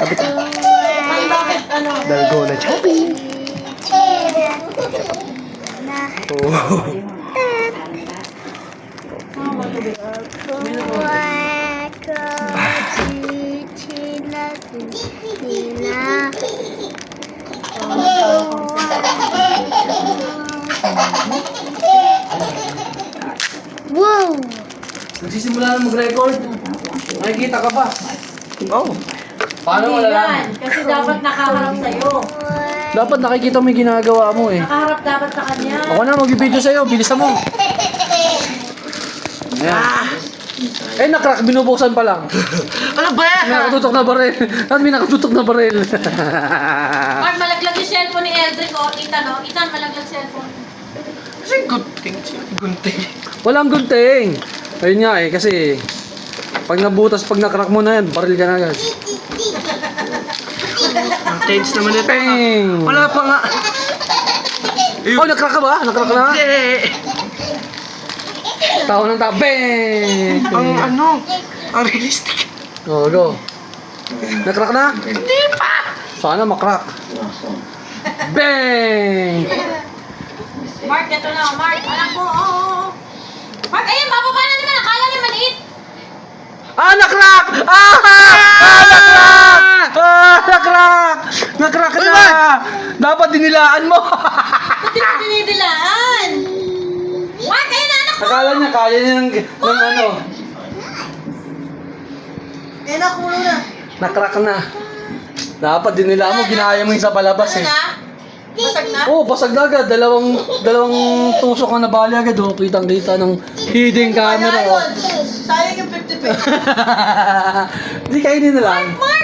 Sabi ka. Ay, bakit ano? Dalgona chubby. Oh. Wow! Nagsisimula na mag-record. Nakikita ka ba? Oh. Paano Hindi malalaman? yan. Kasi dapat nakaharap sa'yo. Dapat nakikita mo yung ginagawa mo eh. Nakaharap dapat sa kanya. Ako na, mag-video sa'yo. Bilisan mo. Ayan. Eh, nakrak. Binubuksan pa lang. Ano ba yan? May nakatutok na baril. At may nakatutok na baril. Mark, malaglag yung cellphone ni Eldrick, o. Ethan, o. Ethan, malaglag cellphone. Kasi gunting. Gunting. Walang gunting. Ayun nga eh, kasi pag nabutas, pag nakrak mo na yan, baril ka na agad. Ang tense naman ito. Bang! Wala pa nga. Oh, nakrak ka ba? Nakrak ka na? Hindi. Tao ng tao. Bang! Ang ano? Ang realistic. Oh, go. Nakrak na? Hindi pa. Sana makrak. Bang! Mark, ito na. Mark, anak mo, oo. Mark, ayun, bababa na naman. Akala niya maliit. Ah, nakrak! Ah! Ah, nakrak! Ah, nakrak! Nakrak na! Dapat dinilaan mo! Ba't di mo dinidilaan? Mark, ayun na, anak mo. Akala niya kaya niya ng ano. Eh, nakulo na. Nakrak na. Dapat dinilaan mo, ginaya mo yung sa palabas Ano eh. na? Basag na? Oo, basag na agad. Dalawang tusok na nabali agad. Oh, kitang-kita ng hidden camera. Oh. Sayang yung 50 pesos. Hindi kainin na lang. Mark!